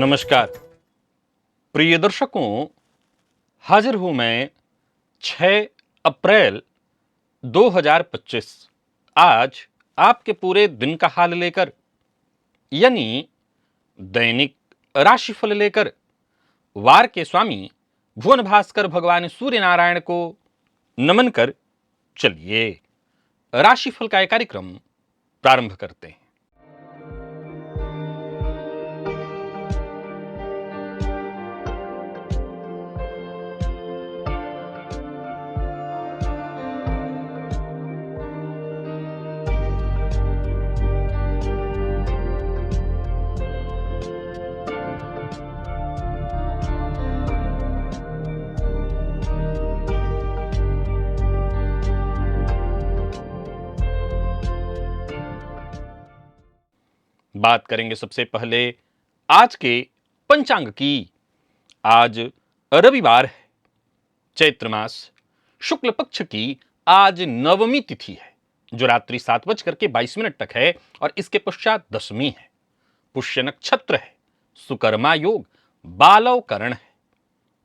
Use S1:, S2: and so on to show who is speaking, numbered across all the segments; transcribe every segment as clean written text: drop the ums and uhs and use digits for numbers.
S1: नमस्कार प्रिय दर्शकों, हाजिर हूं मैं 6 अप्रैल 2025 आज आपके पूरे दिन का हाल लेकर, यानी दैनिक राशिफल लेकर वार के स्वामी भुवन भास्कर भगवान सूर्य नारायण को नमन कर चलिए राशिफल का एक कार्यक्रम प्रारंभ करते हैं। बात करेंगे सबसे पहले आज के पंचांग की। आज रविवार है, चैत्र मास शुक्ल पक्ष की आज नवमी तिथि है, जो रात्रि 7:22 तक है और इसके पश्चात दशमी है। पुष्य नक्षत्र है, सुकर्मा योग, बालव करण है।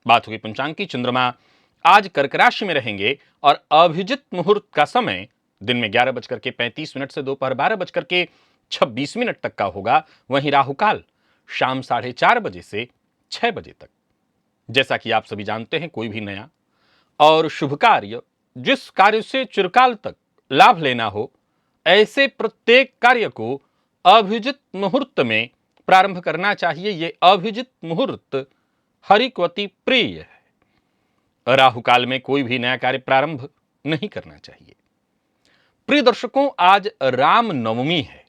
S1: बात होगी पंचांग की। चंद्रमा आज कर्क राशि में रहेंगे और अभिजित मुहूर्त का समय दिन में 11:35 से दोपहर 12:26 तक का होगा। वहीं राहुकाल शाम 4:30 बजे से 6 बजे तक। जैसा कि आप सभी जानते हैं, कोई भी नया और शुभ कार्य, जिस कार्य से चिरकाल तक लाभ लेना हो, ऐसे प्रत्येक कार्य को अभिजित मुहूर्त में प्रारंभ करना चाहिए। ये अभिजित मुहूर्त हरिक्वती प्रिय है। राहुकाल में कोई भी नया कार्य प्रारंभ नहीं करना चाहिए। प्रिय दर्शकों, आज राम नवमी है।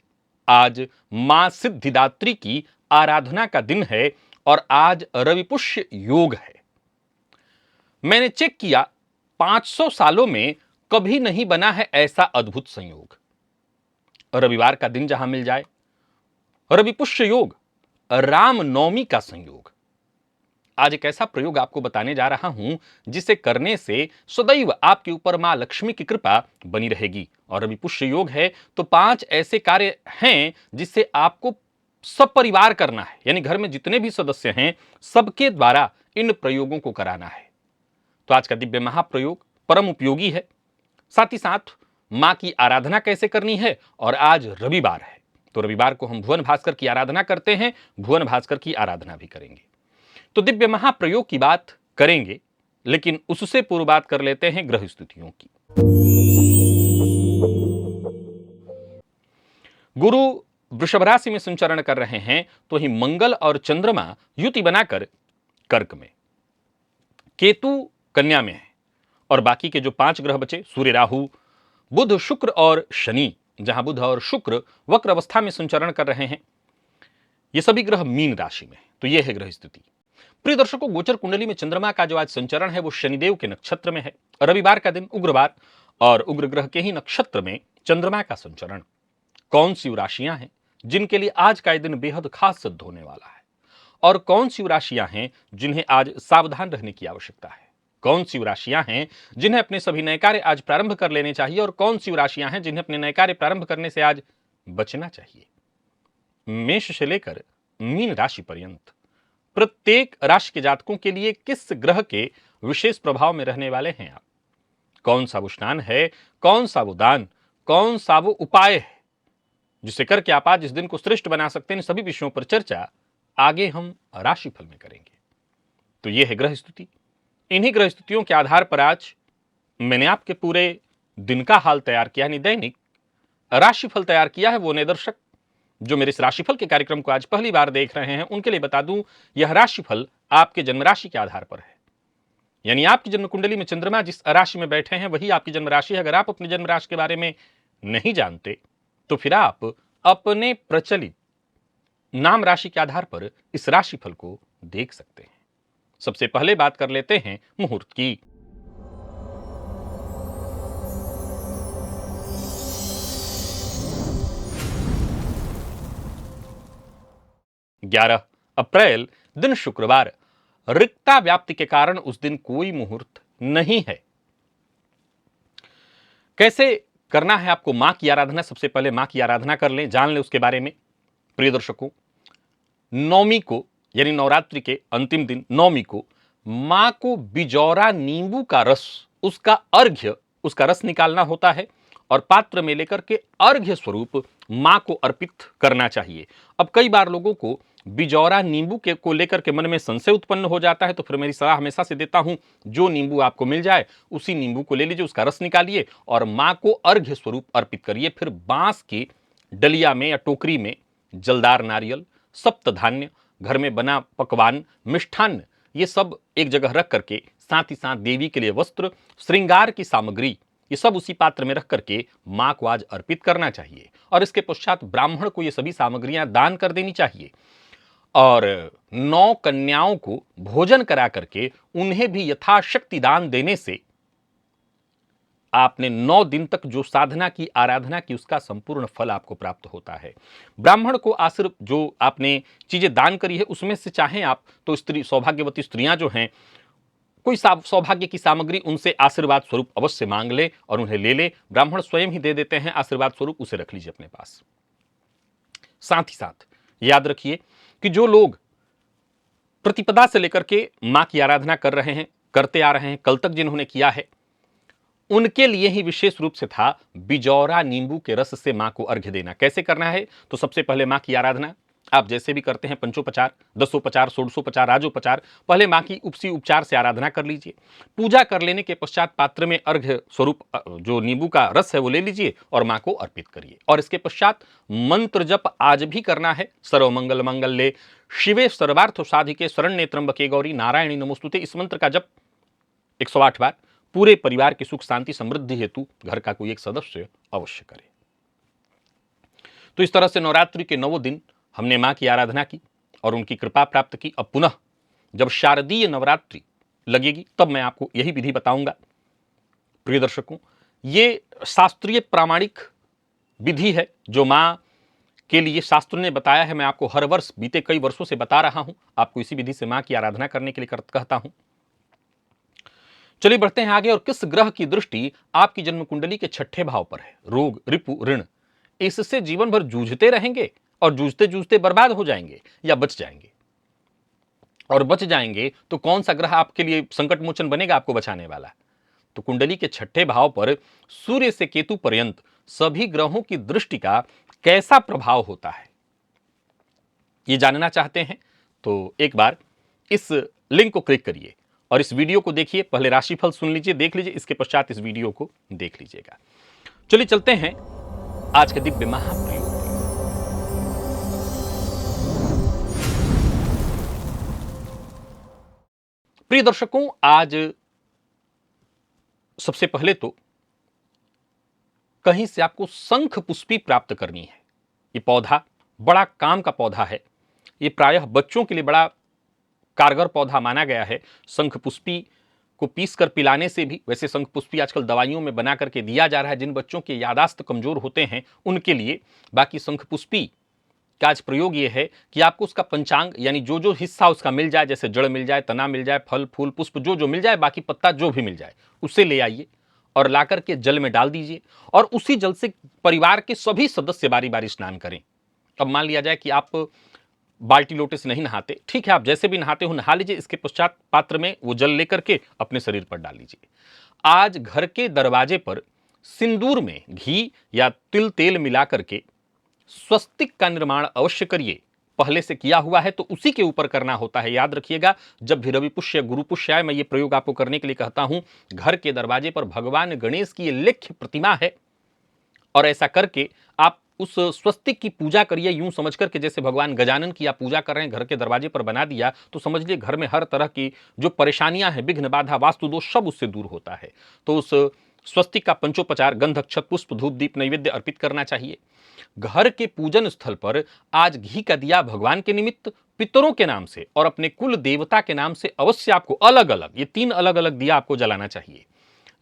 S1: आज मां सिद्धिदात्री की आराधना का दिन है और आज रविपुष्य योग है। मैंने चेक किया, 500 सालों में कभी नहीं बना है ऐसा अद्भुत संयोग। रविवार का दिन जहां मिल जाए, रविपुष्य योग, राम नवमी का संयोग। आज एक ऐसा प्रयोग आपको बताने जा रहा हूं जिसे करने से सदैव आपके ऊपर मां लक्ष्मी की कृपा बनी रहेगी। और रविपुष्य योग है तो 5 ऐसे कार्य हैं जिसे आपको सब परिवार करना है, यानी घर में जितने भी सदस्य हैं सबके द्वारा इन प्रयोगों को कराना है। तो आज का दिव्य महाप्रयोग परम उपयोगी है। साथ ही साथ मां की आराधना कैसे करनी है, और आज रविवार है तो रविवार को हम भुवन भास्कर की आराधना करते हैं, भुवन भास्कर की आराधना भी करेंगे। तो दिव्य महाप्रयोग की बात करेंगे, लेकिन उससे पूर्व बात कर लेते हैं ग्रह स्थितियों की। गुरु वृषभ राशि में संचरण कर रहे हैं, तो ही मंगल और चंद्रमा युति बनाकर कर्क में, केतु कन्या में है और बाकी के जो 5 ग्रह बचे, सूर्य, राहु, बुध, शुक्र और शनि, जहां बुध और शुक्र वक्र अवस्था में संचरण कर रहे हैं, ये सभी ग्रह मीन राशि में। तो यह है ग्रह स्थिति। प्रिय दर्शकों, गोचर कुंडली में चंद्रमा का जो आज संचरण है वो शनिदेव के नक्षत्र में है। रविवार का दिन उग्रवार और उग्र ग्रह के ही नक्षत्र में चंद्रमा का संचरण। कौन सी राशियां हैं जिनके लिए आज का दिन बेहद खास सिद्ध होने वाला है, और कौन सी राशियां हैं जिन्हें आज सावधान रहने की आवश्यकता है? कौन सी राशियां हैं जिन्हें अपने सभी नए कार्य आज प्रारंभ कर लेने चाहिए, और कौन सी राशियां हैं जिन्हें अपने नए कार्य प्रारंभ करने से आज बचना चाहिए? मेष से लेकर मीन राशि पर्यंत प्रत्येक राशि के जातकों के लिए किस ग्रह के विशेष प्रभाव में रहने वाले हैं आप? कौन सा वो स्नान है, कौन सा वो दान, कौन सा वो उपाय है जिसे करके आप आज इस दिन को श्रेष्ठ बना सकते हैं? सभी विषयों पर चर्चा आगे हम राशिफल में करेंगे। तो यह है ग्रह स्थिति। इन्हीं ग्रह स्थितियों के आधार पर आज मैंने आपके पूरे दिन का हाल तैयार किया, यानी दैनिक राशिफल तैयार किया है। वो नए दर्शक जो मेरे इस राशिफल के कार्यक्रम को आज पहली बार देख रहे हैं, उनके लिए बता दूं, यह राशिफल आपके जन्म राशि के आधार पर है। यानी आपकी जन्म कुंडली में चंद्रमा जिस राशि में बैठे हैं वही आपकी जन्म राशि है। अगर आप अपनी जन्म राशि के बारे में नहीं जानते तो फिर आप अपने प्रचलित नाम राशि के आधार पर इस राशिफल को देख सकते हैं। सबसे पहले बात कर लेते हैं मुहूर्त की। 11 अप्रैल दिन शुक्रवार। रिक्ता व्याप्ति के कारण उस दिन कोई मुहूर्त नहीं है। कैसे करना है आपको मां की आराधना? सबसे पहले मां की आराधना कर लें, जान लें उसके बारे में। प्रिय दर्शकों, नौमी को यानी नवरात्रि के अंतिम दिन नवमी को मां को बिजौरा नींबू का रस, उसका अर्घ्य, उसका रस निकालना होता है और पात्र में लेकर के अर्घ्य स्वरूप मां को अर्पित करना चाहिए। अब कई बार लोगों को बिजौरा नींबू के को लेकर के मन में संशय उत्पन्न हो जाता है, तो फिर मेरी सलाह हमेशा से देता हूं, जो नींबू आपको मिल जाए उसी नींबू को ले लीजिए, उसका रस निकालिए और मां को अर्घ्य स्वरूप अर्पित करिए। फिर बांस की डलिया में या टोकरी में जलदार नारियल, सप्त धान्य, घर में बना पकवान, मिष्ठान्न, ये सब एक जगह रख करके, साथ ही साथ देवी के लिए वस्त्र, श्रृंगार की सामग्री, ये सब उसी पात्र में रख करके मां को आज अर्पित करना चाहिए। और इसके पश्चात ब्राह्मण को ये सभी सामग्रियां दान कर देनी चाहिए और 9 कन्याओं को भोजन करा करके उन्हें भी यथाशक्ति दान देने से आपने 9 दिन तक जो साधना की, आराधना की, उसका संपूर्ण फल आपको प्राप्त होता है। ब्राह्मण को आशीर्व जो आपने चीजें दान करी है उसमें से चाहें आप तो स्त्री, सौभाग्यवती स्त्रियां जो हैं, कोई सौभाग्य की सामग्री उनसे आशीर्वाद स्वरूप अवश्य मांग ले और उन्हें ले ले। ब्राह्मण स्वयं ही दे देते हैं आशीर्वाद स्वरूप, उसे रख लीजिए अपने पास। साथ ही साथ याद रखिए कि जो लोग प्रतिपदा से लेकर के मां की आराधना कर रहे हैं, करते आ रहे हैं, कल तक जिन्होंने किया है, उनके लिए ही विशेष रूप से था बिजौरा नींबू के रस से मां को अर्घ्य देना। कैसे करना है? तो सबसे पहले मां की आराधना आप जैसे भी करते हैं, पंचोपचार, दसोपचार, षोडशोपचार, राजोपचार, पहले मां की उपसी उपचार से आराधना कर लीजिए। पूजा कर लेने के पश्चात पात्र में अर्घ्य स्वरूप जो नींबू का रस है वो ले लीजिए और मां को अर्पित करिए। और इसके पश्चात मंत्र जप आज भी करना है। सर्वमंगल मंगल्ये शिवे सर्वार्थ साधिके शरण्ये त्र्यंबके गौरी नारायणी नमोस्तुते, इस मंत्र का जप 108 बार पूरे परिवार की सुख शांति समृद्धि हेतु घर का कोई एक सदस्य अवश्य करे। तो इस तरह से नवरात्रि के 9 दिन हमने मां की आराधना की और उनकी कृपा प्राप्त की। अब पुनः जब शारदीय नवरात्रि लगेगी तब मैं आपको यही विधि बताऊंगा। प्रिय दर्शकों, ये शास्त्रीय प्रामाणिक विधि है जो मां के लिए शास्त्र ने बताया है। मैं आपको हर वर्ष बीते कई वर्षों से बता रहा हूं, आपको इसी विधि से मां की आराधना करने के लिए कहता हूं। चलिए बढ़ते हैं आगे। और किस ग्रह की दृष्टि आपकी जन्म कुंडली के 6ठे भाव पर है? रोग, रिपु, ऋण, इससे जीवन भर जूझते रहेंगे और जूझते जूझते बर्बाद हो जाएंगे या बच जाएंगे? और बच जाएंगे तो कौन सा ग्रह आपके लिए संकट मोचन बनेगा, आपको बचाने वाला? तो कुंडली के 6ठे भाव पर सूर्य से केतु पर्यंत सभी ग्रहों की दृष्टि का कैसा प्रभाव होता है, ये जानना चाहते हैं तो एक बार इस लिंक को क्लिक करिए और इस वीडियो को देखिए। पहले राशिफल सुन लीजिए, देख लीजिए, इसके पश्चात इस वीडियो को देख लीजिएगा। चलिए चलते हैं आज के दिव्य महाप्रयोग। प्रिय दर्शकों, आज सबसे पहले तो कहीं से आपको शंख पुष्पी प्राप्त करनी है। ये पौधा बड़ा काम का पौधा है। ये प्रायः बच्चों के लिए बड़ा कारगर पौधा माना गया है। शंख पुष्पी को पीसकर पिलाने से भी, वैसे शंख पुष्पी आजकल दवाइयों में बना करके दिया जा रहा है जिन बच्चों के यादाश्त कमजोर होते हैं उनके लिए। बाकी शंख पुष्पी का आज प्रयोग ये है कि आपको उसका पंचांग, यानी जो जो हिस्सा उसका मिल जाए, जैसे जड़ मिल जाए, तना मिल जाए, फल फूल पुष्प जो जो मिल जाए, बाकी पत्ता जो भी मिल जाए, उससे ले आइए और ला करके जल में डाल दीजिए और उसी जल से परिवार के सभी सदस्य बारी बारी स्नान करें। अब मान लिया जाए कि आप बाल्टी लोटे से नहीं नहाते, ठीक है, आप जैसे भी नहाते हो नहा लीजिए। इसके पश्चात पात्र में वो जल लेकर के अपने शरीर पर डाल लीजिए। आज घर के दरवाजे पर सिंदूर में घी या तिल तेल मिला करके स्वस्तिक का निर्माण अवश्य करिए। पहले से किया हुआ है तो उसी के ऊपर करना होता है। याद रखिएगा, जब भी रवि पुष्य गुरु पुष्य आए, मैं ये प्रयोग आपको करने के लिए कहता हूं। घर के दरवाजे पर भगवान गणेश की लेख्य प्रतिमा है और ऐसा करके आप उस स्वस्तिक की पूजा करिए, यूं समझ करके जैसे भगवान गजानन की आप पूजा कर रहे हैं, घर के दरवाजे पर बना दिया तो समझ लिए घर में हर तरह की जो परेशानियां हैं, विघ्न बाधा वास्तु दोष, सब उससे दूर होता है। तो उस स्वस्तिक का पंचोपचार गंध अक्षत पुष्प धूप दीप नैवेद्य अर्पित करना चाहिए। घर के पूजन स्थल पर आज घी का दिया भगवान के निमित्त, पितरों के नाम से और अपने कुल देवता के नाम से अवश्य आपको अलग अलग, ये 3 अलग अलग दिया आपको जलाना चाहिए।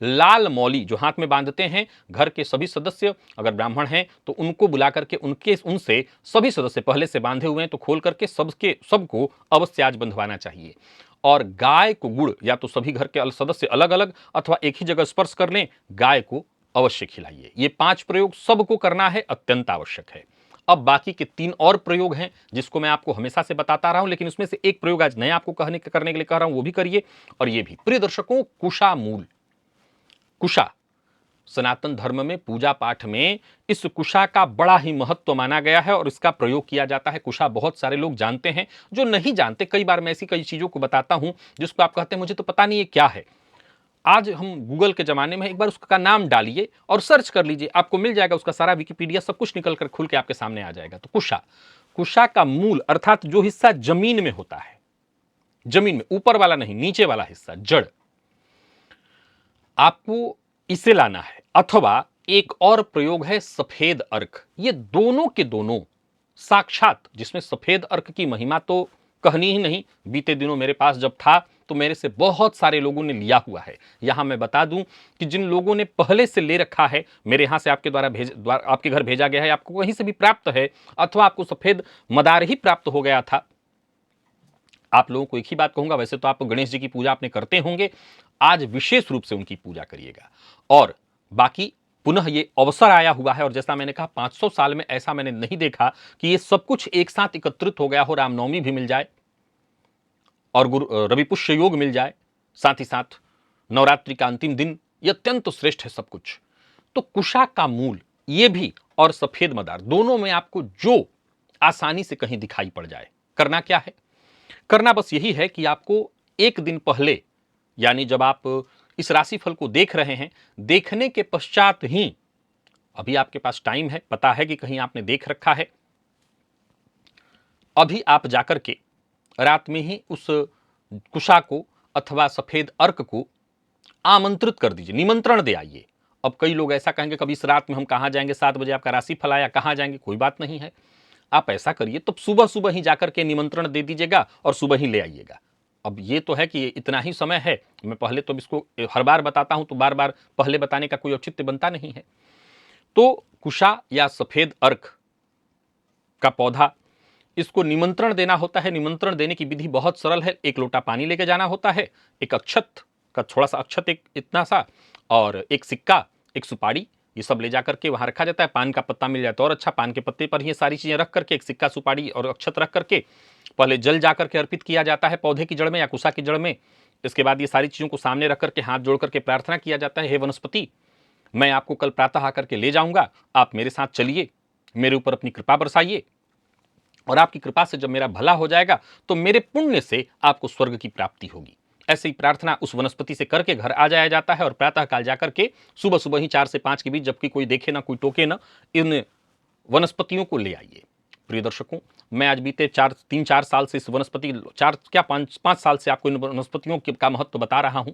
S1: लाल मौली जो हाथ में बांधते हैं, घर के सभी सदस्य अगर ब्राह्मण हैं तो उनको बुला करके उनसे सभी सदस्य पहले से बांधे हुए हैं तो खोल करके सबको अवश्य आज बंधवाना चाहिए। और गाय को गुड़, या तो सभी घर के सदस्य अलग अलग अथवा एक ही जगह स्पर्श कर लें, गाय को अवश्य खिलाइए। ये 5 प्रयोग सबको करना है, अत्यंत आवश्यक है। अब बाकी के 3 और प्रयोग हैं जिसको मैं आपको हमेशा से बताता रहा हूं, लेकिन उसमें से एक प्रयोग आज नया आपको करने के लिए कह रहा हूं, वो भी करिए। और ये भी प्रिय दर्शकों, कुशा मूल। कुशा सनातन धर्म में पूजा पाठ में इस कुशा का बड़ा ही महत्व माना गया है और इसका प्रयोग किया जाता है। कुशा बहुत सारे लोग जानते हैं, जो नहीं जानते कई बार मैं ऐसी कई चीजों को बताता हूं जिसको आप कहते हैं मुझे तो पता नहीं है क्या है। आज हम गूगल के जमाने में एक बार उसका नाम डालिए और सर्च कर लीजिए, आपको मिल जाएगा उसका सारा विकिपीडिया सब कुछ निकल कर खुल के आपके सामने आ जाएगा। तो कुशा, कुशा का मूल अर्थात जो हिस्सा जमीन में होता है, जमीन में ऊपर वाला नहीं, नीचे वाला हिस्सा, जड़, आपको इसे लाना है। अथवा एक और प्रयोग है सफेद अर्क। ये दोनों के दोनों साक्षात, जिसमें सफेद अर्क की महिमा तो कहनी ही नहीं, बीते दिनों मेरे पास जब था तो मेरे से बहुत सारे लोगों ने लिया हुआ है। यहां मैं बता दूं कि जिन लोगों ने पहले से ले रखा है, मेरे यहां से आपके द्वारा आपके घर भेजा गया है, आपको कहीं से भी प्राप्त है, अथवा आपको सफेद मदार ही प्राप्त हो गया था, आप लोगों को एक ही बात कहूंगा, वैसे तो आप गणेश जी की पूजा आपने करते होंगे, आज विशेष रूप से उनकी पूजा करिएगा। और बाकी पुनः ये अवसर आया हुआ है, और जैसा मैंने कहा 500 साल में ऐसा मैंने नहीं देखा कि ये सब कुछ एक साथ एकत्रित हो गया हो, रामनवमी भी मिल जाए और गुरु रवि पुष्य योग मिल जाए, साथ ही साथ नवरात्रि का अंतिम दिन, ये अत्यंत श्रेष्ठ है सब कुछ। तो कुशा का मूल ये भी और सफेद मदार दोनों में आपको जो आसानी से कहीं दिखाई पड़ जाए, करना क्या है? करना बस यही है कि आपको एक दिन पहले, यानी जब आप इस राशिफल को देख रहे हैं, देखने के पश्चात ही, अभी आपके पास टाइम है, पता है कि कहीं आपने देख रखा है, अभी आप जाकर के रात में ही उस कुशा को अथवा सफेद अर्क को आमंत्रित कर दीजिए, निमंत्रण दे आइए। अब कई लोग ऐसा कहेंगे कभी इस रात में हम कहां जाएंगे, 7 बजे आपका राशिफल आया, कहां जाएंगे? कोई बात नहीं है, आप ऐसा करिए तो सुबह सुबह ही जाकर के निमंत्रण दे दीजिएगा और सुबह ही ले आइएगा। अब ये तो है कि इतना ही समय है, मैं पहले तो इसको हर बार बताता हूं तो बार बार पहले बताने का कोई औचित्य बनता नहीं है। तो कुशा या सफेद अर्क का पौधा, इसको निमंत्रण देना होता है। निमंत्रण देने की विधि बहुत सरल है। एक लोटा पानी लेके जाना होता है, एक अक्षत का थोड़ा सा अक्षत, एक इतना सा, और एक सिक्का, एक सुपारी, ये सब ले जाकर के वहां रखा जाता है। पान का पत्ता मिल जाए तो और अच्छा, पान के पत्ते पर ये सारी चीजें रख करके, एक सिक्का, सुपारी और अक्षत रख करके पहले जल जाकर के अर्पित किया जाता है पौधे की जड़ में या कुशा की जड़ में। इसके बाद ये सारी चीजों को सामने रख करके हाथ जोड़ करके प्रार्थना किया जाता है, हे वनस्पति, मैं आपको कल प्रातः आकर के ले जाऊंगा, आप मेरे साथ चलिए, मेरे ऊपर अपनी कृपा बरसाइए, और आपकी कृपा से जब मेरा भला हो जाएगा तो मेरे पुण्य से आपको स्वर्ग की प्राप्ति होगी। ऐसे ही प्रार्थना उस वनस्पति से करके घर आ जाया जाता है और प्रातः काल जाकर के सुबह सुबह ही 4 से 5 के बीच, जबकि कोई देखे ना, कोई टोके ना, इन वनस्पतियों को ले आइए। प्रिय दर्शकों, मैं आज बीते 3-4 साल से इस वनस्पति, 4 क्या 5 साल से आपको इन वनस्पतियों का महत्व बता रहा हूं,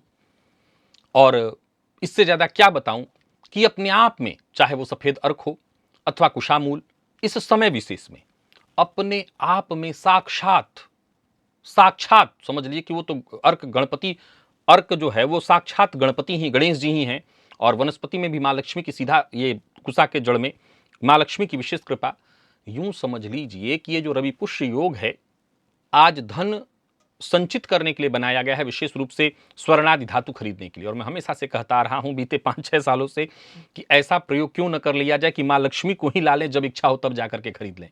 S1: और इससे ज्यादा क्या बताऊं कि अपने आप में, चाहे वो सफेद अर्क हो अथवा कुशामूल, इस समय विशेष में अपने आप में साक्षात साक्षात समझ लीजिए कि वो तो अर्क गणपति, अर्क जो है वो साक्षात गणपति ही, गणेश जी ही हैं। और वनस्पति में भी मां लक्ष्मी की, सीधा ये कुशा के जड़ में मां लक्ष्मी की विशेष कृपा। यूं समझ लीजिए कि ये जो रवि पुष्य योग है, आज धन संचित करने के लिए बनाया गया है, विशेष रूप से स्वर्णादि धातु खरीदने के लिए। और मैं हमेशा से कहता आ रहा हूं बीते 5-6 सालों से कि ऐसा प्रयोग क्यों न कर लिया जाए कि मां लक्ष्मी को ही ला लें, जब इच्छा हो तब जाकर के खरीद लें।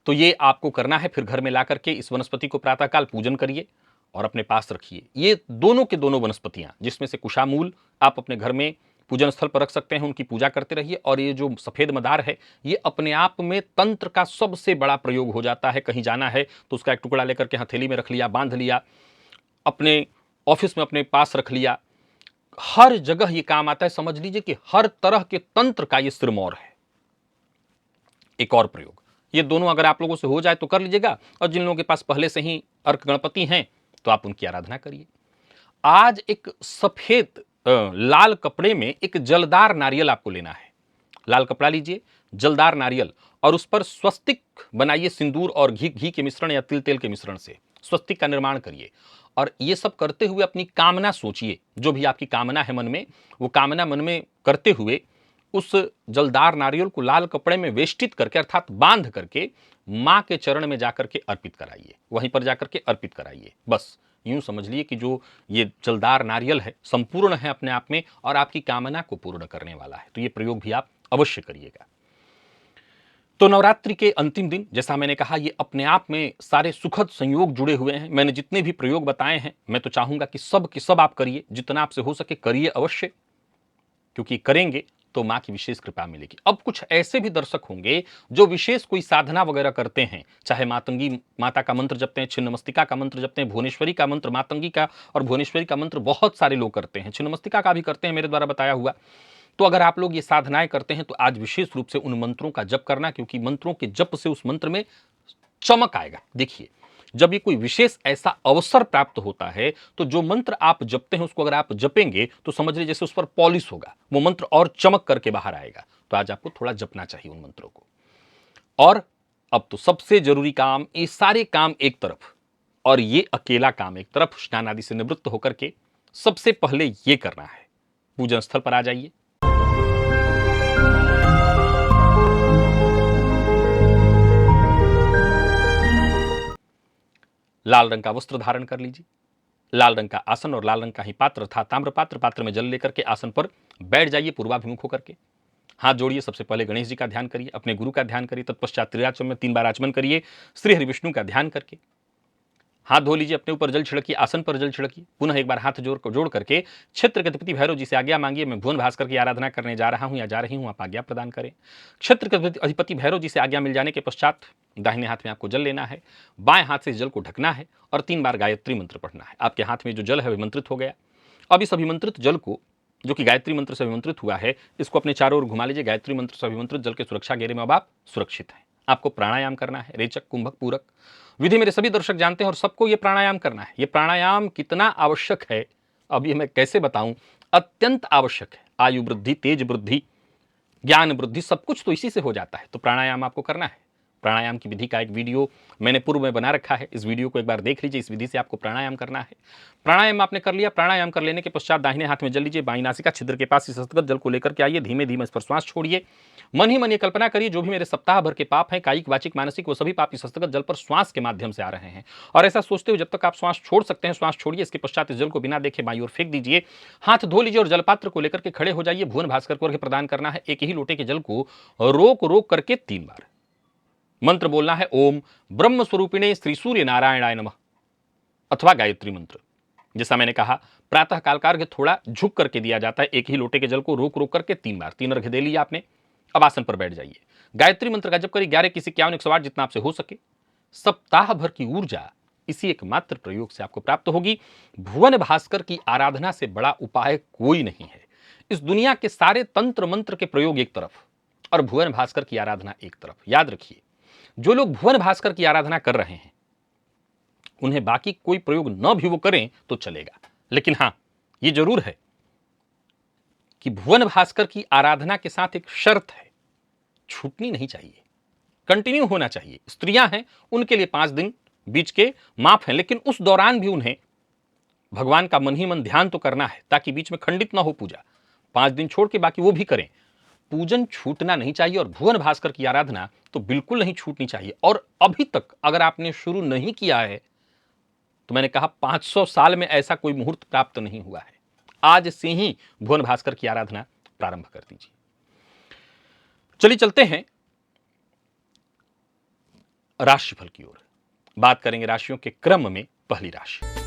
S1: तो ये आपको करना है। फिर घर में ला करके इस वनस्पति को प्रातःकाल पूजन करिए और अपने पास रखिए। ये दोनों के दोनों वनस्पतियां, जिसमें से कुशामूल आप अपने घर में पूजन स्थल पर रख सकते हैं, उनकी पूजा करते रहिए। और ये जो सफेद मदार है, ये अपने आप में तंत्र का सबसे बड़ा प्रयोग हो जाता है। कहीं जाना है तो उसका एक टुकड़ा लेकर के हथेली में रख लिया, बांध लिया, अपने ऑफिस में अपने पास रख लिया, हर जगह ये काम आता है। समझ लीजिए कि हर तरह के तंत्र का ये सिरमौर है। एक और प्रयोग, ये दोनों अगर आप लोगों से हो जाए तो कर लीजिएगा, और जिन लोगों के पास पहले से ही अर्क गणपति हैं तो आप उनकी आराधना करिए। आज एक सफेद लाल कपड़े में एक जलदार नारियल आपको लेना है। लाल कपड़ा लीजिए, जलदार नारियल, और उस पर स्वस्तिक बनाइए, सिंदूर और घी के मिश्रण या तिल तेल के मिश्रण से स्वस्तिक का निर्माण करिए। और ये सब करते हुए अपनी कामना सोचिए, जो भी आपकी कामना है मन में, वो कामना मन में करते हुए उस जलदार नारियल को लाल कपड़े में वेष्टित करके, अर्थात बांध करके, मां के चरण में जाकर के अर्पित कराइए, वहीं पर जाकर के अर्पित कराइए। बस यूं समझ लिए कि जो ये जलदार नारियल है संपूर्ण है अपने आप में और आपकी कामना को पूर्ण करने वाला है। तो ये प्रयोग भी आप अवश्य करिएगा। तो नवरात्रि के अंतिम दिन, जैसा मैंने कहा, ये अपने आप में सारे सुखद संयोग जुड़े हुए हैं। मैंने जितने भी प्रयोग बताए हैं, मैं तो चाहूंगा कि सब के सब आप करिए, जितना आपसे हो सके करिए अवश्य, क्योंकि करेंगे तो मां की विशेष कृपा मिलेगी। अब कुछ ऐसे भी दर्शक होंगे जो विशेष कोई साधना वगैरह करते हैं, चाहे मातंगी माता का मंत्र जपते हैं, छिन्नमस्तिका का मंत्र जपते हैं, भुवनेश्वरी का मंत्र, मातंगी का और भुवनेश्वरी का मंत्र बहुत सारे लोग करते हैं, छिन्नमस्तिका का भी करते हैं मेरे द्वारा बताया हुआ। तो अगर आप लोग ये साधनाएं करते हैं तो आज विशेष रूप से उन मंत्रों का जप करना, क्योंकि मंत्रों के जप से उस मंत्र में चमक आएगा। देखिए, जब ये कोई विशेष ऐसा अवसर प्राप्त होता है तो जो मंत्र आप जपते हैं उसको अगर आप जपेंगे तो समझ लीजिए जैसे उस पर पॉलिश होगा, वो मंत्र और चमक करके बाहर आएगा। तो आज आपको थोड़ा जपना चाहिए उन मंत्रों को। और अब तो सबसे जरूरी काम, ये सारे काम एक तरफ और ये अकेला काम एक तरफ, स्नान आदि से निवृत्त होकर के सबसे पहले ये करना है, पूजन स्थल पर आ जाइए। लाल रंग का वस्त्र धारण कर लीजिए, लाल रंग का आसन और लाल रंग का ही पात्र था ताम्र पात्र, पात्र में जल लेकर के आसन पर बैठ जाइए पूर्वाभिमुख होकर के। हाथ जोड़िए, सबसे पहले गणेश जी का ध्यान करिए, अपने गुरु का ध्यान करिए, तत्पश्चात त्रिराचम में 3 बार आचमन करिए, श्री हरि विष्णु का ध्यान करके हाथ धो लीजिए, अपने ऊपर जल छिड़किए, आसन पर जल छिड़किए, पुनः एक बार हाथ जोड़ करके क्षेत्र के अधिपति भैरव जी से आज्ञा मांगिए, मैं भुवन भास्कर की आराधना करने जा रहा हूं या जा रही हूं, आप आज्ञा प्रदान करें। क्षेत्र के अधिपति भैरव जी से आज्ञा मिल जाने के पश्चात दाहिने हाथ में आपको जल लेना है, बाएं हाथ से जल को ढकना है और 3 बार गायत्री मंत्र पढ़ना है। आपके हाथ में जो जल है अभिमंत्रित हो गया। अब इस अभिमंत्रित जल को, जो कि गायत्री मंत्र से अभिमंत्रित हुआ है, इसको अपने चारों ओर घुमा लीजिए। गायत्री मंत्र से अभिमंत्रित जल के सुरक्षा घेरे में अब आप सुरक्षित हैं। आपको प्राणायाम करना है, रेचक, कुंभक, पूरक विधि मेरे सभी दर्शक जानते हैं और सबको ये प्राणायाम करना है। ये प्राणायाम कितना आवश्यक है अब ये मैं कैसे बताऊं, अत्यंत आवश्यक है। आयु वृद्धि, तेज वृद्धि, ज्ञान वृद्धि, सब कुछ तो इसी से हो जाता है। तो प्राणायाम आपको करना है। प्राणायाम की विधि का एक वीडियो मैंने पूर्व में बना रखा है, इस वीडियो को एक बार देख लीजिए। इस विधि से आपको प्राणायाम करना है। प्राणायाम आपने कर लिया, प्राणायाम कर लेने के पश्चात दाहिने हाथ में जल लीजिए, बाईं नासिका छिद्र के पास इस हस्तगत जल को लेकर के आइए, धीमे धीमे इस पर श्वास छोड़िए। मन ही मन ये कल्पना करिए जो भी मेरे सप्ताह भर के पाप हैं, कायिक, वाचिक, मानसिक, वो सभी पाप इस हस्तगत जल पर श्वास के माध्यम से आ रहे हैं। और ऐसा सोचते हुए जब तक आप श्वास छोड़ सकते हैं श्वास छोड़िए। इसके पश्चात इस जल को बिना देखे बाईं ओर फेंक दीजिए, हाथ धो लीजिए और जलपात्र को लेकर के खड़े हो जाइए। भुवन भास्कर को अर्घ्य प्रदान करना है। एक ही लोटे के जल को रोक रोक करके 3 बार मंत्र बोलना है, ओम ब्रह्म स्वरूपिणे श्री सूर्य नारायणाय नमः, अथवा गायत्री मंत्र। जैसा मैंने कहा, प्रातः काल का अर्घ्य थोड़ा झुक करके दिया जाता है। एक ही लोटे के जल को रोक रोक करके 3 बार, 3 अर्घ्य दे लिया आपने। अब आसन पर बैठ जाइए, गायत्री मंत्र का जप करिए, 11 किसी 51 108 जितना आपसे हो सके। सप्ताह भर की ऊर्जा इसी एकमात्र प्रयोग से आपको प्राप्त होगी। भुवन भास्कर की आराधना से बड़ा उपाय कोई नहीं है। इस दुनिया के सारे तंत्र मंत्र के प्रयोग एक तरफ और भुवन भास्कर की आराधना एक तरफ। याद रखिए, जो लोग भुवन भास्कर की आराधना कर रहे हैं उन्हें बाकी कोई प्रयोग न भी वो करें तो चलेगा, लेकिन हां, ये जरूर है कि भुवन भास्कर की आराधना के साथ एक शर्त है, छूटनी नहीं चाहिए, कंटिन्यू होना चाहिए। स्त्रियां हैं, उनके लिए 5 दिन बीच के माफ हैं, लेकिन उस दौरान भी उन्हें भगवान का मन ही मन ध्यान तो करना है ताकि बीच में खंडित ना हो पूजा। 5 दिन छोड़ के बाकी वो भी करें। पूजन छूटना नहीं चाहिए और भुवन भास्कर की आराधना तो बिल्कुल नहीं छूटनी चाहिए। और अभी तक अगर आपने शुरू नहीं किया है तो मैंने कहा 500 साल में ऐसा कोई मुहूर्त प्राप्त नहीं हुआ है। आज से ही भुवन भास्कर की आराधना प्रारंभ कर दीजिए। चलिए चलते हैं राशिफल की ओर। बात करेंगे राशियों के क्रम में। पहली राशि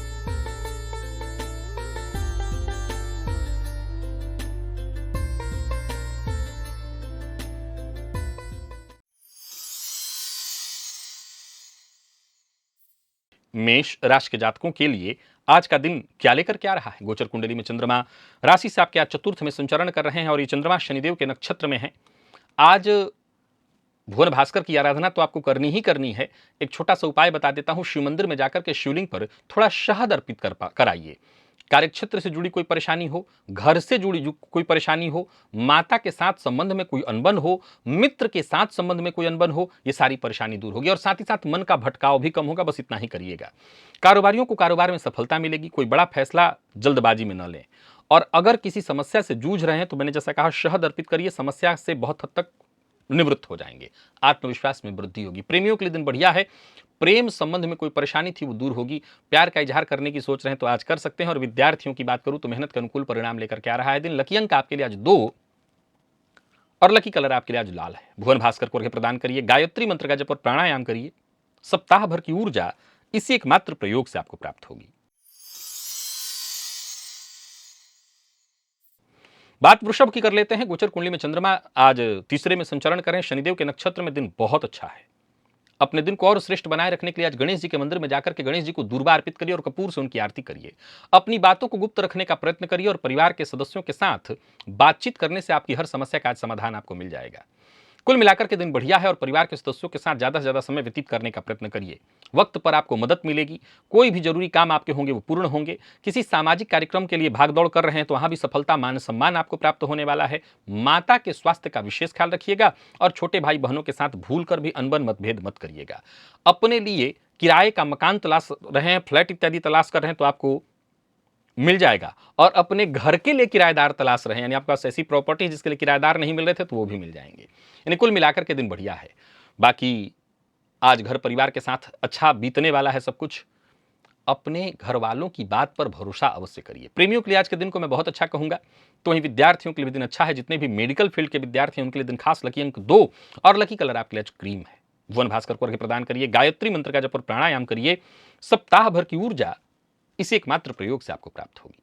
S1: मेष राशि के जातकों के लिए आज का दिन क्या लेकर के आ रहा है। गोचर कुंडली में चंद्रमा राशि से आपके आज चतुर्थ में संचरण कर रहे हैं और ये चंद्रमा शनिदेव के नक्षत्र में है। आज भुवन भास्कर की आराधना तो आपको करनी ही करनी है। एक छोटा सा उपाय बता देता हूं, शिव मंदिर में जाकर के शिवलिंग पर थोड़ा शहद अर्पित कराइए। कार्यक्षेत्र से जुड़ी कोई परेशानी हो, घर से जुड़ी कोई परेशानी हो, माता के साथ संबंध में कोई अनबन हो, मित्र के साथ संबंध में कोई अनबन हो, ये सारी परेशानी दूर होगी और साथ ही साथ मन का भटकाव भी कम होगा। बस इतना ही करिएगा। कारोबारियों को कारोबार में सफलता मिलेगी। कोई बड़ा फैसला जल्दबाजी में न लें। और अगर किसी समस्या से जूझ रहे हैं तो मैंने जैसा कहा, शहद अर्पित करिए, समस्या से बहुत हद तक निवृत्त हो जाएंगे। आत्मविश्वास में वृद्धि होगी। प्रेमियों के लिए दिन बढ़िया है। प्रेम संबंध में कोई परेशानी थी वो दूर होगी। प्यार का इजहार करने की सोच रहे हैं तो आज कर सकते हैं। और विद्यार्थियों की बात करूं तो मेहनत के अनुकूल परिणाम लेकर के आ रहा है दिन। लकी अंक आपके लिए आज 2 और लकी कलर आपके लिए आज लाल है। भुवन भास्कर को अर्घ्य प्रदान करिए, गायत्री मंत्र का जप और प्राणायाम करिए। सप्ताह भर की ऊर्जा इसी एकमात्र प्रयोग से आपको प्राप्त होगी। बात वृषभ की कर लेते हैं। गोचर कुंडली में चंद्रमा आज तीसरे में संचरण करें, शनिदेव के नक्षत्र में दिन बहुत अच्छा है। अपने दिन को और श्रेष्ठ बनाए रखने के लिए आज गणेश जी के मंदिर में जाकर के गणेश जी को दूर्वा अर्पित करिए और कपूर से उनकी आरती करिए। अपनी बातों को गुप्त रखने का प्रयत्न करिए और परिवार के सदस्यों के साथ बातचीत करने से आपकी हर समस्या का आज समाधान आपको मिल जाएगा। कुल मिलाकर के दिन बढ़िया है और परिवार के सदस्यों के साथ ज्यादा से ज्यादा समय व्यतीत करने का प्रयत्न करिए। वक्त पर आपको मदद मिलेगी, कोई भी जरूरी काम आपके होंगे वो पूर्ण होंगे। किसी सामाजिक कार्यक्रम के लिए भागदौड़ कर रहे हैं तो वहां भी सफलता, मान सम्मान आपको प्राप्त होने वाला है। माता के स्वास्थ्य का विशेष ख्याल रखिएगा और छोटे भाई बहनों के साथ भूल कर भी अनबन मतभेद मत करिएगा। अपने लिए किराए का मकान तलाश रहे हैं, फ्लैट इत्यादि तलाश कर रहे हैं तो आपको मिल जाएगा। और अपने घर के लिए किराएदार तलाश रहे हैं, यानी आपके पास ऐसी प्रॉपर्टी जिसके लिए किराएदार नहीं मिल रहे थे तो वो भी मिल जाएंगे। यानी कुल मिलाकर के दिन बढ़िया है। बाकी आज घर परिवार के साथ अच्छा बीतने वाला है सब कुछ। अपने घर वालों की बात पर भरोसा अवश्य करिए। प्रेमियों के लिए आज के दिन को मैं बहुत अच्छा कहूंगा। तो वहीं विद्यार्थियों के लिए भी दिन अच्छा है। जितने भी मेडिकल फील्ड के विद्यार्थी हैं उनके लिए दिन खास। लकी अंक 2 और लकी कलर आपके लिए आज क्रीम है। भुवन भास्कर को अर्घ्य प्रदान करिए, गायत्री मंत्र का जप और प्राणायाम करिए। सप्ताह भर की ऊर्जा इसी एकमात्र प्रयोग से आपको प्राप्त होगी।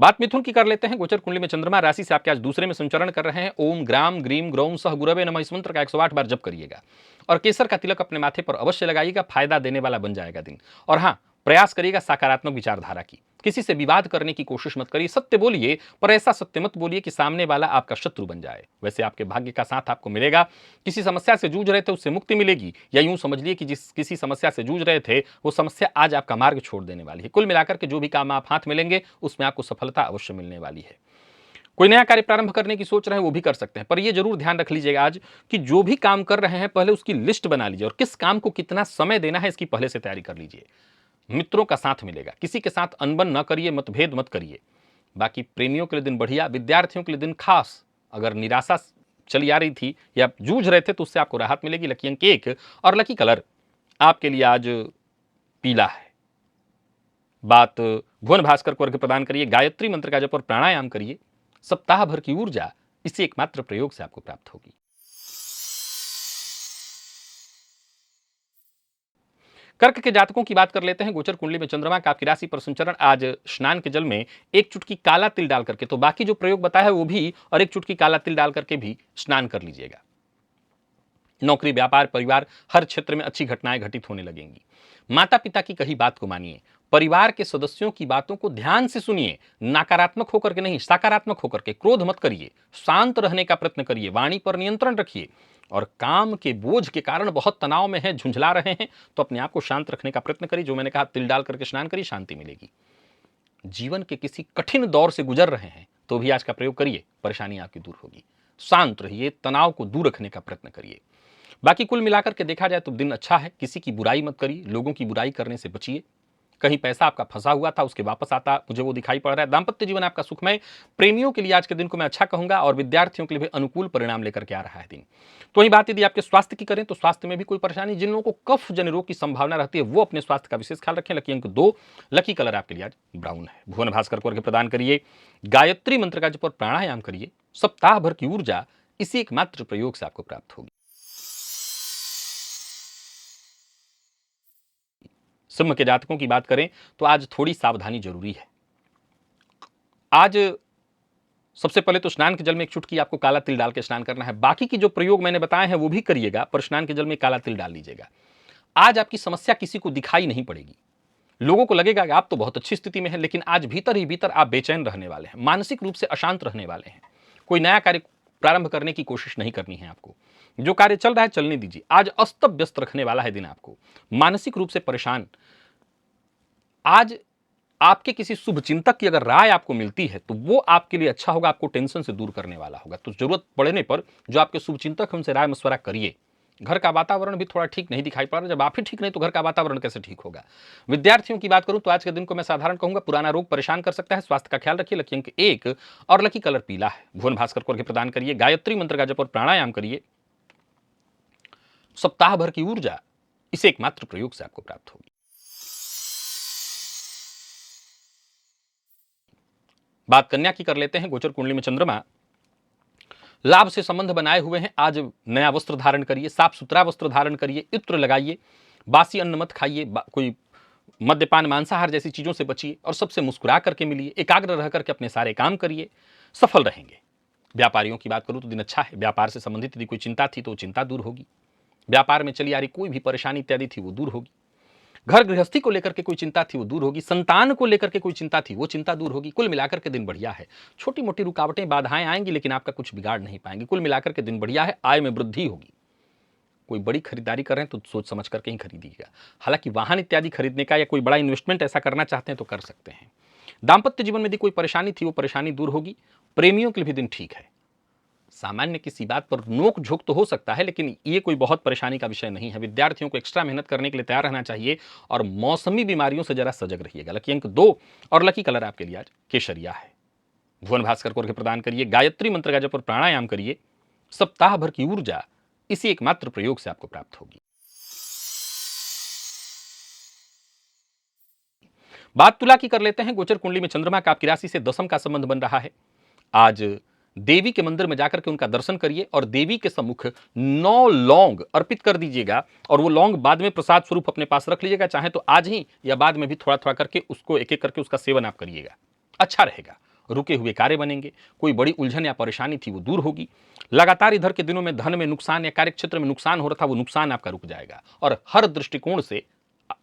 S1: बात मिथुन की कर लेते हैं। गोचर कुंडली में चंद्रमा राशि से आपके आज दूसरे में संचरण कर रहे हैं। ओम ग्राम ग्रीम ग्रौम सह गुरवे नमः इस मंत्र का 108 बार जप करिएगा और केसर का तिलक अपने माथे पर अवश्य लगाइएगा। फायदा देने वाला बन जाएगा दिन। और हाँ, प्रयास करिएगा सकारात्मक विचारधारा की। किसी से विवाद करने की कोशिश मत करिए। सत्य बोलिए, पर ऐसा सत्य मत बोलिए कि सामने वाला आपका शत्रु बन जाए। वैसे आपके भाग्य का साथ आपको मिलेगा। किसी समस्या से जूझ रहे थे उससे मुक्ति मिलेगी, या यूं समझ लिए कि जिस किसी समस्या से जूझ रहे थे वो समस्या आज आपका मार्ग छोड़ देने वाली है। कुल मिलाकर के जो भी काम आप हाथ में लेंगे उसमें आपको सफलता अवश्य मिलने वाली है। कोई नया कार्य प्रारंभ करने की सोच रहे हैं वो भी कर सकते हैं, पर ये जरूर ध्यान रख लीजिएगा आज कि जो भी काम कर रहे हैं पहले उसकी लिस्ट बना लीजिए और किस काम को कितना समय देना है इसकी पहले से तैयारी कर लीजिए। मित्रों का साथ मिलेगा, किसी के साथ अनबन न करिए, मतभेद मत करिए। बाकी प्रेमियों के लिए दिन बढ़िया, विद्यार्थियों के लिए दिन खास। अगर निराशा चली आ रही थी या जूझ रहे थे तो उससे आपको राहत मिलेगी। लकी अंक 1 और लकी कलर आपके लिए आज पीला है। बात भुवन भास्कर को अर्घ्य प्रदान करिए, गायत्री मंत्र का जप और प्राणायाम करिए। सप्ताह भर की ऊर्जा इसी एकमात्र प्रयोग से आपको प्राप्त होगी। कर्क के जातकों की बात कर लेते हैं। गोचर कुंडली में चंद्रमा का आपकी राशि पर संचरण आज स्नान के जल में एक चुटकी काला तिल डाल करके, तो बाकी जो प्रयोग बताया है वो भी, और एक चुटकी काला तिल डाल करके भी स्नान कर लीजिएगा। नौकरी, व्यापार, परिवार, हर क्षेत्र में अच्छी घटनाएं घटित होने लगेंगी। माता पिता की कही बात को मानिए। परिवार के सदस्यों की बातों को ध्यान से सुनिए, नकारात्मक होकर के नहीं, सकारात्मक होकर के। क्रोध मत करिए, शांत रहने का प्रयत्न करिए, वाणी पर नियंत्रण रखिए। और काम के बोझ के कारण बहुत तनाव में है, झुंझला रहे हैं, तो अपने आप को शांत रखने का प्रयत्न करिए। जो मैंने कहा, तिल डाल करके स्नान करिए, शांति मिलेगी। जीवन के किसी कठिन दौर से गुजर रहे हैं तो भी आज का प्रयोग करिए, परेशानी आपकी दूर होगी। शांत रहिए, तनाव को दूर रखने का प्रयत्न करिए। बाकी कुल मिलाकर के देखा जाए तो दिन अच्छा है। किसी की बुराई मत करिए, लोगों की बुराई करने से बचिए। कहीं पैसा आपका फंसा हुआ था उसके वापस आता मुझे वो दिखाई पड़ रहा है। दांपत्य जीवन आपका सुखमय। प्रेमियों के लिए आज के दिन को मैं अच्छा कहूंगा और विद्यार्थियों के लिए भी अनुकूल परिणाम लेकर के आ रहा है दिन। तो वही बात यदि आपके स्वास्थ्य की करें तो स्वास्थ्य में भी कोई परेशानी, जिन लोगों को कफ जन रोग की संभावना रहती है वो अपने स्वास्थ्य का विशेष ख्याल रखें। लकी अंक 2, लकी कलर आपके लिए आज ब्राउन है। भुवन भास्कर को अर्घ्य प्रदान करिए, गायत्री मंत्र का जप और प्राणायाम करिए। सप्ताह भर की ऊर्जा इसी एकमात्र प्रयोग से आपको प्राप्त होगी। सिंह के जातकों की बात करें तो आज थोड़ी सावधानी जरूरी है। आज सबसे पहले तो स्नान के जल में एक चुटकी आपको काला तिल डाल के स्नान करना है। बाकी की जो प्रयोग मैंने बताए हैं वो भी करिएगा, पर स्नान के जल में काला तिल डाल लीजिएगा। आज आपकी समस्या किसी को दिखाई नहीं पड़ेगी। लोगों को लगेगा कि आप तो बहुत अच्छी स्थिति में हैं, लेकिन आज भीतर ही भीतर आप बेचैन रहने वाले हैं, मानसिक रूप से अशांत रहने वाले हैं। कोई नया कार्य प्रारंभ करने की कोशिश नहीं करनी है आपको। जो कार्य चल रहा है चलने दीजिए। आज अस्त व्यस्त रखने वाला है दिन आपको, मानसिक रूप से परेशान। आज आपके किसी शुभ चिंतक की अगर राय आपको मिलती है तो वो आपके लिए अच्छा होगा, आपको टेंशन से दूर करने वाला होगा। तो जरूरत पड़ने पर जो आपके शुभ चिंतक है उनसे राय मशवरा करिए। घर का वातावरण भी थोड़ा ठीक नहीं दिखाई पड़ रहा। जब आप ही ठीक नहीं तो घर का वातावरण कैसे ठीक होगा। विद्यार्थियों की बात करूं तो आज के दिन को मैं साधारण कहूंगा। पुराना रोग परेशान कर सकता है, स्वास्थ्य का ख्याल रखिए। लकी अंक 1 और लकी कलर पीला है। भुवन भास्कर को अर्घ्य प्रदान करिए, गायत्री मंत्र का जप और प्राणायाम करिए। सप्ताह भर की ऊर्जा इस एकमात्र प्रयोग से आपको प्राप्त होगी। बात कन्या की कर लेते हैं। गोचर कुंडली में चंद्रमा लाभ से संबंध बनाए हुए हैं। आज नया वस्त्र धारण करिए, साफ सुथरा वस्त्र धारण करिए, इत्र लगाइए, बासी अन्न मत खाइए, कोई मद्यपान मांसाहार जैसी चीजों से बचिए और सबसे मुस्कुरा करके मिलिए, एकाग्र रह करके अपने सारे काम करिए, सफल रहेंगे। व्यापारियों की बात करूं तो दिन अच्छा है। व्यापार से संबंधित यदि कोई चिंता थी तो चिंता दूर होगी। व्यापार में चली आ रही कोई भी परेशानी इत्यादि थी वो दूर होगी। घर गृहस्थी को लेकर के कोई चिंता थी वो दूर होगी। संतान को लेकर के कोई चिंता थी वो चिंता दूर होगी। कुल मिलाकर के दिन बढ़िया है। छोटी मोटी रुकावटें बाधाएं आएंगी लेकिन आपका कुछ बिगाड़ नहीं पाएंगे। कुल मिलाकर के दिन बढ़िया है। आय में वृद्धि होगी। कोई बड़ी खरीदारी कर रहे हैं तो सोच समझ करके ही खरीदिएगा। हालांकि वाहन इत्यादि खरीदने का या कोई बड़ा इन्वेस्टमेंट ऐसा करना चाहते हैं तो कर सकते हैं। दाम्पत्य जीवन में यदि कोई परेशानी थी वो परेशानी दूर होगी। प्रेमियों के लिए भी दिन ठीक है। सामान्य किसी बात पर नोक झोंक तो हो सकता है लेकिन ये कोई बहुत परेशानी का विषय नहीं है। विद्यार्थियों को एक्स्ट्रा मेहनत करने के लिए तैयार रहना चाहिए और मौसमी बीमारियों से जरा सजग रहिएगा। लकी अंक 2 और लकी कलर आपके लिए आज केशरिया है। भुवन भास्कर को अर्घ्य प्रदान करिए, गायत्री मंत्र का जप और प्राणायाम करिए। सप्ताह भर की ऊर्जा इसी एकमात्र प्रयोग से आपको प्राप्त होगी। बात तुला की कर लेते हैं। गोचर कुंडली में चंद्रमा का आपकी राशि से दशम का संबंध बन रहा है। आज देवी के मंदिर में जाकर के उनका दर्शन करिए और देवी के सम्मुख 9 लौंग अर्पित कर दीजिएगा और वो लौंग बाद में प्रसाद स्वरूप अपने पास रख लीजिएगा। चाहे तो आज ही या बाद में भी थोड़ा थोड़ा करके उसको एक एक करके उसका सेवन आप करिएगा, अच्छा रहेगा। रुके हुए कार्य बनेंगे। कोई बड़ी उलझन या परेशानी थी वो दूर होगी। लगातार इधर के दिनों में धन में नुकसान या कार्य क्षेत्र में नुकसान हो रहा था वो नुकसान आपका रुक जाएगा और हर दृष्टिकोण से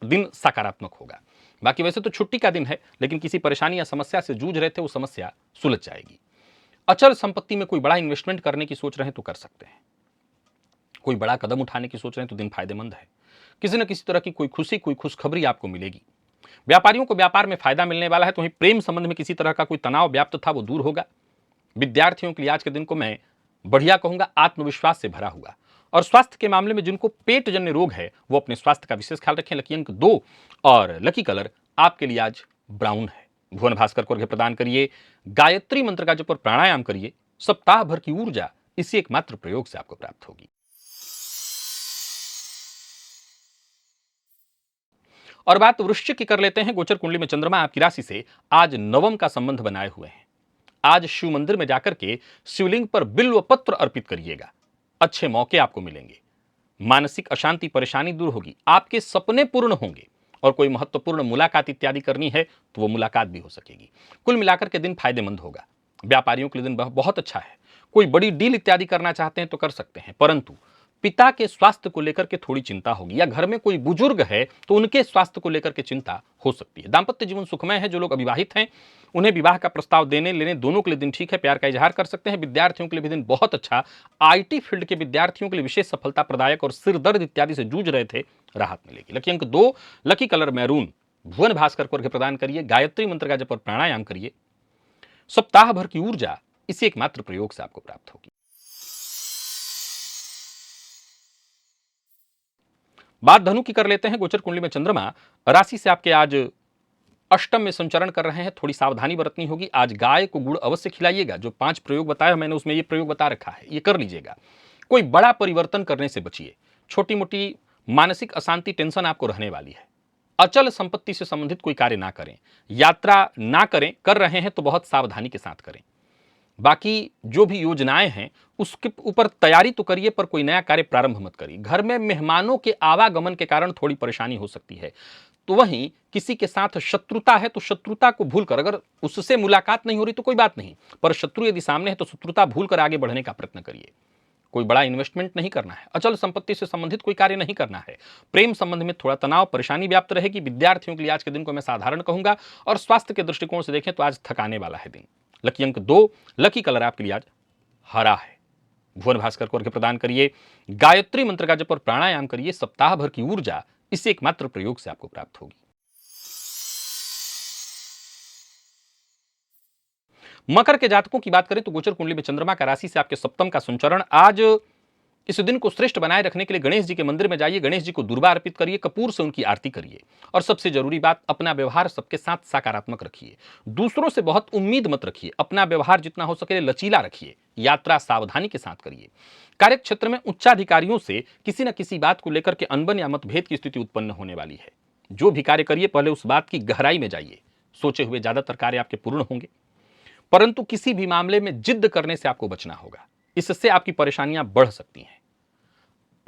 S1: दिन सकारात्मक होगा। बाकी वैसे तो छुट्टी का दिन है लेकिन किसी परेशानी या समस्या से जूझ रहे थे वो समस्या सुलझ जाएगी। अचल संपत्ति में कोई बड़ा इन्वेस्टमेंट करने की सोच रहे हैं तो कर सकते हैं। कोई बड़ा कदम उठाने की सोच रहे हैं तो दिन फायदेमंद है। किसी न किसी तरह की कोई खुशी, कोई खुशखबरी आपको मिलेगी। व्यापारियों को व्यापार में फायदा मिलने वाला है। तो वहीं प्रेम संबंध में किसी तरह का कोई तनाव व्याप्त था वो दूर होगा। विद्यार्थियों के लिए आज के दिन को मैं बढ़िया कहूंगा, आत्मविश्वास से भरा हुआ। और स्वास्थ्य के मामले में जिनको पेट जन्य रोग है वो अपने स्वास्थ्य का विशेष ख्याल रखें। लकी अंक 2 और लकी कलर आपके लिए आज ब्राउन है। भुवन भास्कर को अर्घ्य प्रदान करिए, गायत्री मंत्र का जप और प्राणायाम करिए। सप्ताह भर की ऊर्जा इसी एकमात्र प्रयोग से आपको प्राप्त होगी। और बात वृश्चिक की कर लेते हैं। गोचर कुंडली में चंद्रमा आपकी राशि से आज नवम का संबंध बनाए हुए हैं। आज शिव मंदिर में जाकर के शिवलिंग पर बिल्व पत्र अर्पित करिएगा। अच्छे मौके आपको मिलेंगे। मानसिक अशांति परेशानी दूर होगी। आपके सपने पूर्ण होंगे और कोई महत्वपूर्ण मुलाकात इत्यादि करनी है तो वो मुलाकात भी हो सकेगी। कुल मिलाकर के दिन फायदेमंद होगा। व्यापारियों के लिए दिन बहुत अच्छा है। कोई बड़ी डील इत्यादि करना चाहते हैं तो कर सकते हैं, परंतु पिता के स्वास्थ्य को लेकर के थोड़ी चिंता होगी या घर में कोई बुजुर्ग है तो उनके स्वास्थ्य को लेकर के चिंता हो सकती है। दाम्पत्य जीवन सुखमय है। जो लोग अविवाहित हैं उन्हें विवाह का प्रस्ताव देने लेने दोनों के लिए दिन ठीक है। प्यार का इजहार कर सकते हैं। विद्यार्थियों के लिए भी दिन बहुत अच्छा। आईटी फील्ड के विद्यार्थियों के लिए विशेष सफलता प्रदायक और सिर दर्द इत्यादि से जूझ रहे थे राहत मिलेगी। लकी अंक 2, लकी कलर मैरून। भुवन भास्कर को अर्घ्य प्रदान करिए, गायत्री मंत्र का जप और प्राणायाम करिए। सप्ताह भर की ऊर्जा इसी एकमात्र प्रयोग से आपको प्राप्त होगी। बात धनु की कर लेते हैं। गोचर कुंडली में चंद्रमा राशि से आपके आज अष्टम में संचरण कर रहे हैं। थोड़ी सावधानी बरतनी होगी। आज गाय को गुड़ अवश्य खिलाइएगा। जो 5 प्रयोग बताया मैंने उसमें ये प्रयोग बता रखा है, ये कर लीजिएगा। कोई बड़ा परिवर्तन करने से बचिए। छोटी मोटी मानसिक अशांति टेंशन आपको रहने वाली है। अचल संपत्ति से संबंधित कोई कार्य ना करें। यात्रा ना करें, कर रहे हैं तो बहुत सावधानी के साथ करें। बाकी जो भी योजनाएं हैं उसके ऊपर तैयारी तो करिए पर कोई नया कार्य प्रारंभ मत करिए। घर में मेहमानों के आवागमन के कारण थोड़ी परेशानी हो सकती है। तो वहीं किसी के साथ शत्रुता है तो शत्रुता को भूलकर, अगर उससे मुलाकात नहीं हो रही तो कोई बात नहीं, पर शत्रु यदि सामने है तो शत्रुता भूलकर आगे बढ़ने का प्रयत्न करिए। कोई बड़ा इन्वेस्टमेंट नहीं करना है। अचल संपत्ति से संबंधित कोई कार्य नहीं करना है। प्रेम संबंध में थोड़ा तनाव परेशानी व्याप्त रहेगी। विद्यार्थियों के लिए आज के दिन को मैं साधारण कहूंगा और स्वास्थ्य के दृष्टिकोण से देखें तो आज थकाने वाला है दिन। लकी अंक 2, लकी कलर आपके लिए आज हरा है। भुवन भास्कर को अर्घ्य प्रदान करिए, गायत्री मंत्र का जप और प्राणायाम करिए। सप्ताह भर की ऊर्जा इसी एकमात्र प्रयोग से आपको प्राप्त होगी। मकर के जातकों की बात करें तो गोचर कुंडली में चंद्रमा का राशि से आपके सप्तम का संचरण। आज इस दिन को श्रेष्ठ बनाए रखने के लिए गणेश जी के मंदिर में जाइए। गणेश जी को दुर्वा अर्पित करिए, कपूर से उनकी आरती करिए। और सबसे जरूरी बात, अपना व्यवहार सबके साथ सकारात्मक रखिए। दूसरों से बहुत उम्मीद मत रखिए। अपना व्यवहार जितना हो सके लचीला रखिए। यात्रा सावधानी के साथ करिए। कार्य क्षेत्र में उच्चाधिकारियों से किसी न किसी बात को लेकर के अनबन या मतभेद की स्थिति उत्पन्न होने वाली है। जो भी कार्य करिए पहले उस बात की गहराई में जाइए। सोचे हुए ज्यादातर कार्य आपके पूर्ण होंगे। परंतु किसी भी मामले में जिद करने से आपको बचना होगा, इससे आपकी परेशानियां बढ़ सकती हैं।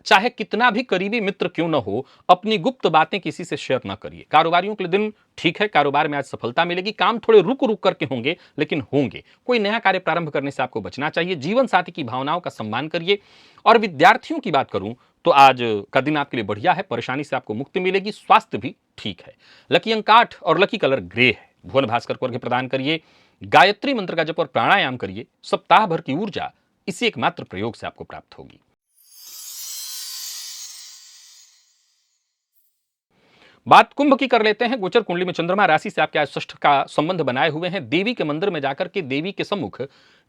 S1: चाहे कितना भी करीबी मित्र क्यों न हो, अपनी गुप्त बातें किसी से शेयर न करिए। कारोबारियों के लिए दिन ठीक है, कारोबार में आज सफलता मिलेगी, काम थोड़े रुक रुक करके होंगे लेकिन होंगे। कोई नया कार्य प्रारंभ करने से आपको बचना चाहिए। जीवन साथी की भावनाओं का सम्मान करिए। और विद्यार्थियों की बात करूं तो आज का दिन आपके लिए बढ़िया है, परेशानी से आपको मुक्ति मिलेगी, स्वास्थ्य भी ठीक है। लकी अंक 8 और लकी कलर ग्रे है। भुवन भास्कर को अर्घ्य प्रदान करिए, गायत्री मंत्र का जप और प्राणायाम करिए। सप्ताह भर की ऊर्जा इसी एकमात्र प्रयोग से आपको प्राप्त होगी। बात कुंभ की कर लेते हैं। गोचर कुंडली में चंद्रमा राशि से आपके आज षष्ठ का संबंध बनाए हुए हैं। देवी के मंदिर में जाकर के देवी के सम्मुख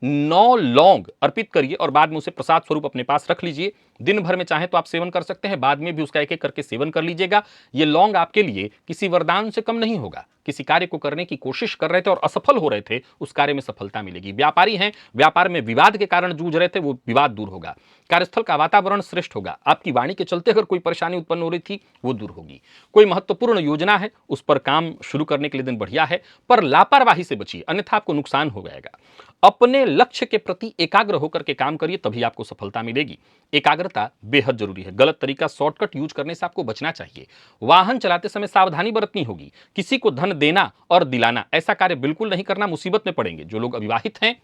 S1: 9 लौंग अर्पित करिए और बाद में उसे प्रसाद स्वरूप अपने पास रख लीजिए। दिन भर में चाहे तो आप सेवन कर सकते हैं, बाद में भी उसका एक एक करके सेवन कर लीजिएगा। ये लौंग आपके लिए किसी वरदान से कम नहीं होगा। किसी कार्य को करने की कोशिश कर रहे थे और असफल हो रहे थे, उस कार्य में सफलता मिलेगी। व्यापारी हैं, व्यापार में विवाद के कारण जूझ रहे थे, वो विवाद दूर होगा। कार्यस्थल का वातावरण श्रेष्ठ होगा। आपकी वाणी के चलते अगर कोई परेशानी उत्पन्न हो रही थी, वो दूर होगी। कोई महत्वपूर्ण योजना है, उस पर काम शुरू करने के लिए दिन बढ़िया है, पर लापरवाही से बचिए, अन्यथा आपको नुकसान हो जाएगा। अपने लक्ष्य के प्रति एकाग्र होकर के काम करिए, तभी आपको सफलता मिलेगी। एकाग्रता बेहद जरूरी है। गलत तरीका, शॉर्टकट यूज करने से आपको बचना चाहिए। वाहन चलाते समय सावधानी बरतनी होगी। किसी को धन देना और दिलाना, ऐसा कार्य बिल्कुल नहीं करना, मुसीबत में पड़ेंगे। जो लोग अविवाहित हैं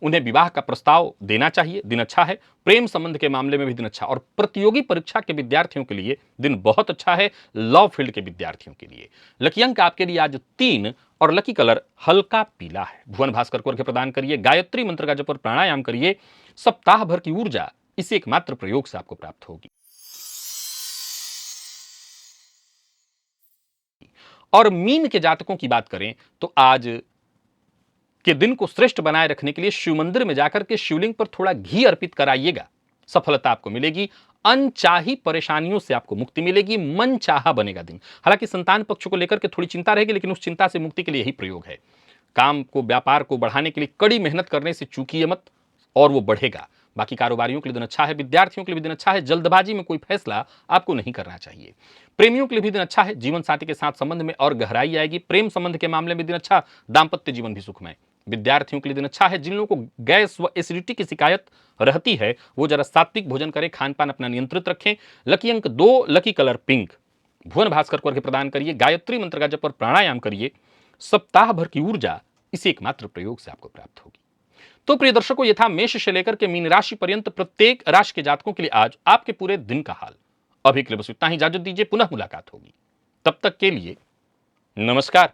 S1: उन्हें विवाह का प्रस्ताव देना चाहिए, दिन अच्छा है। प्रेम संबंध के मामले में भी दिन अच्छा। और प्रतियोगी परीक्षा के विद्यार्थियों के लिए दिन बहुत अच्छा है। लॉ फील्ड के विद्यार्थियों के लिए लकी अंक आपके लिए आज 3 और लकी कलर हल्का पीला है। भुवन भास्कर को अर्घ्य प्रदान करिए, गायत्री मंत्र का जप और प्राणायाम करिए। सप्ताह भर की ऊर्जा इसी एकमात्र प्रयोग से आपको प्राप्त होगी। और मीन के जातकों की बात करें तो आज के दिन को श्रेष्ठ बनाए रखने के लिए शिव मंदिर में जाकर के शिवलिंग पर थोड़ा घी अर्पित कराइएगा। सफलता आपको मिलेगी। अनचाही परेशानियों से आपको मुक्ति मिलेगी। मन चाहा बनेगा दिन। हालांकि संतान पक्ष को लेकर के थोड़ी चिंता रहेगी, लेकिन उस चिंता से मुक्ति के लिए यही प्रयोग है। काम को, व्यापार को बढ़ाने के लिए कड़ी मेहनत करने से चूकिए मत, और वो बढ़ेगा। बाकी कारोबारियों के लिए दिन अच्छा है, विद्यार्थियों के लिए भी दिन अच्छा है। जल्दबाजी में कोई फैसला आपको नहीं करना चाहिए। प्रेमियों के लिए भी दिन अच्छा है। जीवन साथी के साथ संबंध में और गहराई आएगी। प्रेम संबंध के मामले में दिन अच्छा। दाम्पत्य जीवन भी सुखमय। विद्यार्थियों के लिए दिन अच्छा है। जिन लोगों को गैस व एसिडिटी की शिकायत रहती है, वो जरा सात्विक भोजन करें, खान पान अपना नियंत्रित रखें। लकी अंक 2, लकी कलर पिंक। भुवन भास्कर को अर्घ्य प्रदान करिए, गायत्री मंत्र का जप और प्राणायाम करिए। सप्ताह भर की ऊर्जा इसी एकमात्र प्रयोग से आपको प्राप्त होगी। तो प्रिय दर्शकों, ये था मेष से लेकर के मीन राशि पर्यंत प्रत्येक राशि के जातकों के लिए आज आपके पूरे दिन का हाल। अभी के लिए बस इतना ही, इजाजत दीजिए, पुनः मुलाकात होगी। तब तक के लिए नमस्कार।